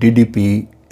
DDP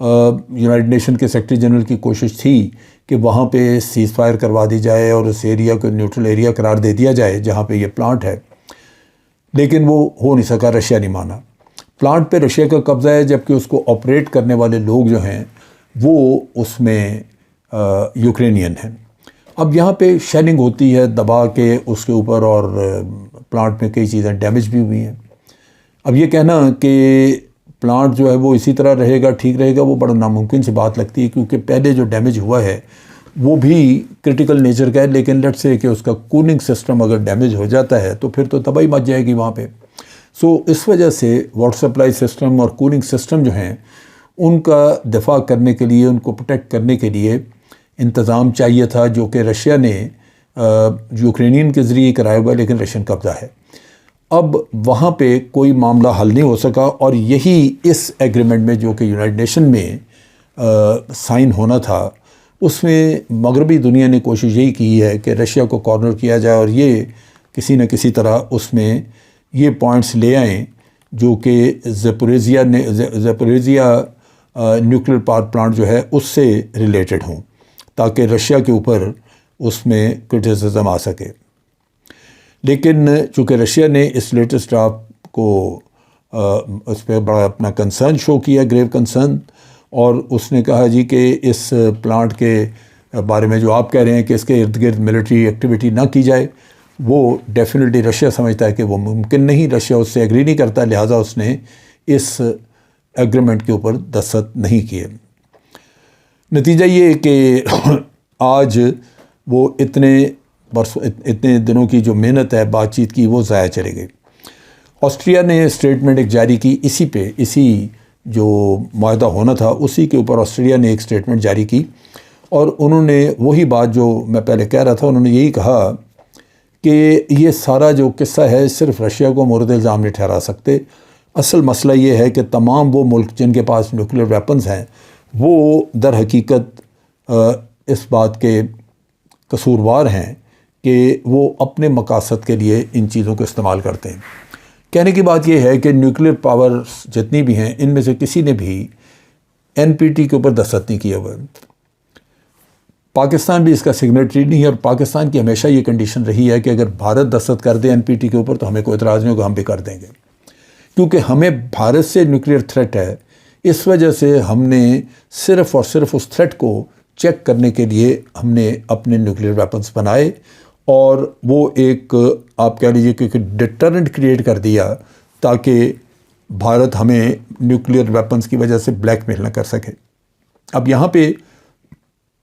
United nation کے secretary general کی کوشش تھی کہ وہاں پہ سیز فائر کروا دی جائے اور اس ایریا کو نیوٹرل ایریا قرار دے دیا جائے جہاں پہ یہ پلانٹ ہے، لیکن وہ ہو نہیں سکا، رشیا نہیں مانا۔ پلانٹ پہ رشیا کا قبضہ ہے، جبکہ اس کو آپریٹ کرنے والے لوگ جو ہیں وہ اس میں یوکرینین ہیں۔ اب یہاں پہ شیلنگ ہوتی ہے دبا کے اس کے اوپر، اور پلانٹ میں کئی چیزیں ڈیمیج بھی ہوئی ہیں۔ اب یہ کہنا کہ پلانٹ جو ہے وہ اسی طرح رہے گا، ٹھیک رہے گا، وہ بڑا ناممکن سی بات لگتی ہے، کیونکہ پہلے جو ڈیمیج ہوا ہے وہ بھی کرٹیکل نیچر کا ہے، لیکن لیٹس سے کہ اس کا کولنگ سسٹم اگر ڈیمیج ہو جاتا ہے تو پھر تو تباہی مچ جائے گی وہاں پہ۔ سو اس وجہ سے واٹر سپلائی سسٹم اور کولنگ سسٹم جو ہیں ان کا دفاع کرنے کے لیے، ان کو پروٹیکٹ کرنے کے لیے انتظام چاہیے تھا، جو کہ رشیا نے یوکرینین کے ذریعے کرایا ہوا ہے، لیکن رشین قبضہ ہے۔ اب وہاں پہ کوئی معاملہ حل نہیں ہو سکا، اور یہی اس ایگریمنٹ میں جو کہ یونائٹڈ نیشن میں سائن ہونا تھا، اس میں مغربی دنیا نے کوشش یہی کی ہے کہ رشیا کو کارنر کیا جائے، اور یہ کسی نہ کسی طرح اس میں یہ پوائنٹس لے آئیں جو کہ زیپوریزیا نیوکلیر پاور پلانٹ جو ہے اس سے ریلیٹڈ ہوں، تاکہ رشیا کے اوپر اس میں کرٹیسزم آ سکے۔ لیکن چونکہ رشیا نے اس لیٹسٹ ڈرافٹ کو اس پہ بڑا اپنا کنسرن شو کیا، گریو کنسرن، اور اس نے کہا جی کہ اس پلانٹ کے بارے میں جو آپ کہہ رہے ہیں کہ اس کے ارد گرد ملٹری ایکٹیویٹی نہ کی جائے، وہ ڈیفینیٹلی رشیا سمجھتا ہے کہ وہ ممکن نہیں، رشیا اس سے ایگری نہیں کرتا، لہٰذا اس نے اس ایگریمنٹ کے اوپر دستخط نہیں کیے۔ نتیجہ یہ کہ آج وہ اتنے دنوں کی جو محنت ہے بات چیت کی، وہ ضائع چلے گئی۔ آسٹریا نے اسٹیٹمنٹ ایک جاری کی، اسی جو معاہدہ ہونا تھا اسی کے اوپر آسٹریلیا نے ایک اسٹیٹمنٹ جاری کی، اور انہوں نے وہی بات جو میں پہلے کہہ رہا تھا، انہوں نے یہی کہا کہ یہ سارا جو قصہ ہے صرف رشیا کو مورد الزام نہیں ٹھہرا سکتے، اصل مسئلہ یہ ہے کہ تمام وہ ملک جن کے پاس نیوکلیر ویپنز ہیں وہ در حقیقت اس بات کے قصوروار ہیں کہ وہ اپنے مقاصد کے لیے ان چیزوں کو استعمال کرتے ہیں۔ کہنے کی بات یہ ہے کہ نیوکلیر پاور جتنی بھی ہیں ان میں سے کسی نے بھی NPT کے اوپر دستخط نہیں کیا ہوا ہے۔ پاکستان بھی اس کا سگنیٹری نہیں ہے، اور پاکستان کی ہمیشہ یہ کنڈیشن رہی ہے کہ اگر بھارت دستخط کر دے NPT کے اوپر تو ہمیں کوئی اعتراض نہیں ہوگا، ہم بھی کر دیں گے، کیونکہ ہمیں بھارت سے نیوکلیر تھریٹ ہے۔ اس وجہ سے ہم نے صرف اور صرف اس تھریٹ کو چیک کرنے کے لیے ہم نے اپنے نیوکلیر ویپنز بنائے، اور وہ ایک آپ کہہ لیجیے کہ ڈیٹرنٹ کریٹ کر دیا تاکہ بھارت ہمیں نیوکلیر ویپنز کی وجہ سے بلیک میل نہ کر سکے۔ اب یہاں پہ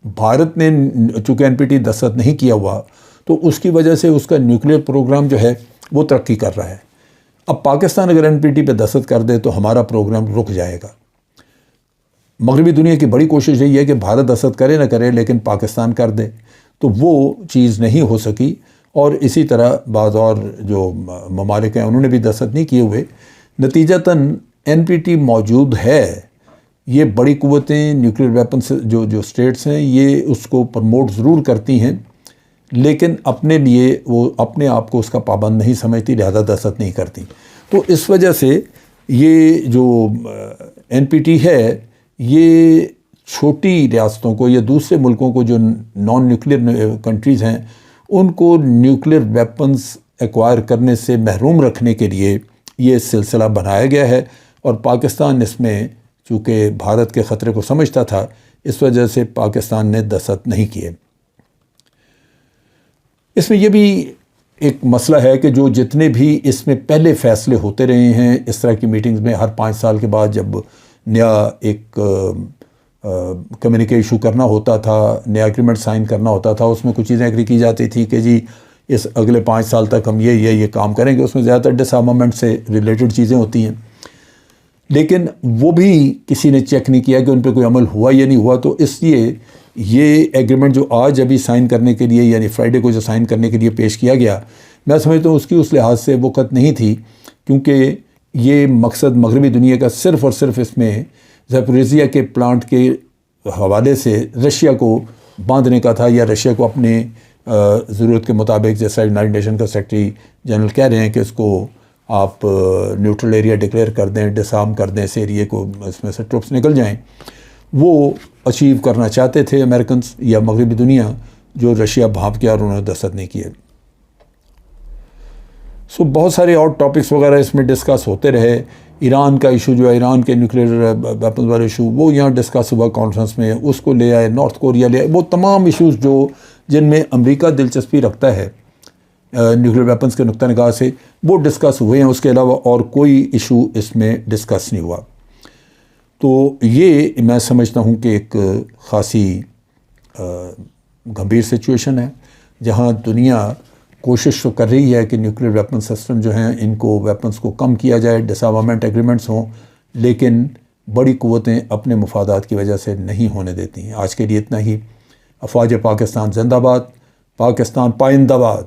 بھارت نے چونکہ NPT دستخط نہیں کیا ہوا تو اس کی وجہ سے اس کا نیوکلیر پروگرام جو ہے وہ ترقی کر رہا ہے۔ اب پاکستان اگر NPT پہ دستخط کر دے تو ہمارا پروگرام رک جائے گا۔ مغربی دنیا کی بڑی کوشش یہی ہے کہ بھارت دستخط کرے نہ کرے لیکن پاکستان کر دے، تو وہ چیز نہیں ہو سکی، اور اسی طرح بعض اور جو ممالک ہیں انہوں نے بھی دستخط نہیں کیے ہوئے۔ نتیجتاً NPT موجود ہے، یہ بڑی قوتیں نیوکلیر ویپنس جو اسٹیٹس ہیں یہ اس کو پروموٹ ضرور کرتی ہیں، لیکن اپنے لیے وہ اپنے آپ کو اس کا پابند نہیں سمجھتی، لہذا دستخط نہیں کرتی۔ تو اس وجہ سے یہ جو NPT ہے یہ چھوٹی ریاستوں کو یا دوسرے ملکوں کو جو نان نیوکلیر کنٹریز ہیں ان کو نیوکلیر ویپنز ایکوائر کرنے سے محروم رکھنے کے لیے یہ سلسلہ بنایا گیا ہے، اور پاکستان اس میں چونکہ بھارت کے خطرے کو سمجھتا تھا اس وجہ سے پاکستان نے دستخط نہیں کیے۔ اس میں یہ بھی ایک مسئلہ ہے کہ جو جتنے بھی اس میں پہلے فیصلے ہوتے رہے ہیں اس طرح کی میٹنگز میں، ہر 5 سال کے بعد جب نیا ایک کمیونیکے ایشو کرنا ہوتا تھا، نیا ایگریمنٹ سائن کرنا ہوتا تھا، اس میں کچھ چیزیں ایگری کی جاتی تھی کہ جی اس اگلے 5 سال تک ہم یہ کام کریں گے، اس میں زیادہ تر ڈس آرمامنٹ سے ریلیٹڈ چیزیں ہوتی ہیں، لیکن وہ بھی کسی نے چیک نہیں کیا کہ ان پہ کوئی عمل ہوا یا نہیں ہوا۔ تو اس لیے یہ ایگریمنٹ جو آج ابھی سائن کرنے کے لیے یعنی فرائیڈے کو جو سائن کرنے کے لیے پیش کیا گیا، میں سمجھتا ہوں اس کی اس لحاظ سے وقت نہیں تھی، کیونکہ یہ مقصد مغربی دنیا کا صرف اور صرف اس میں زیپوریزیا کے پلانٹ کے حوالے سے رشیا کو باندھنے کا تھا، یا رشیا کو اپنے ضرورت کے مطابق، جیسا یونائٹڈ نیشن کا سیکرٹری جنرل کہہ رہے ہیں کہ اس کو آپ نیوٹرل ایریا ڈکلیئر کر دیں، ڈسارم کر دیں اس ایریے کو، اس میں سے ٹروپس نکل جائیں، وہ اچیو کرنا چاہتے تھے امریکنز یا مغربی دنیا، جو رشیا بھانپ گیا اور انہوں نے دستخط نہیں کیے۔ سو بہت سارے اور ٹاپکس وغیرہ اس میں ڈسکس ہوتے رہے۔ ایران کا ایشو جو ہے، ایران کے نیوکلیئر ویپنز والا ایشو، وہ یہاں ڈسکس ہوا کانفرنس میں، اس کو لے آئے، نارتھ کوریا لے آئے، وہ تمام ایشوز جن میں امریکہ دلچسپی رکھتا ہے نیوکلیئر ویپنز کے نقطہ نگاہ سے، وہ ڈسکس ہوئے ہیں۔ اس کے علاوہ اور کوئی ایشو اس میں ڈسکس نہیں ہوا۔ تو یہ میں سمجھتا ہوں کہ ایک خاصی گمبھیر سچویشن ہے، جہاں دنیا کوشش تو کر رہی ہے کہ نیوکلیئر ویپن سسٹم جو ہیں ان کو، ویپنز کو کم کیا جائے، ڈس آرمامنٹ ایگریمنٹس ہوں، لیکن بڑی قوتیں اپنے مفادات کی وجہ سے نہیں ہونے دیتی ہیں۔ آج کے لیے اتنا ہی۔ افواج پاکستان زندہ باد، پاکستان پائندہ باد۔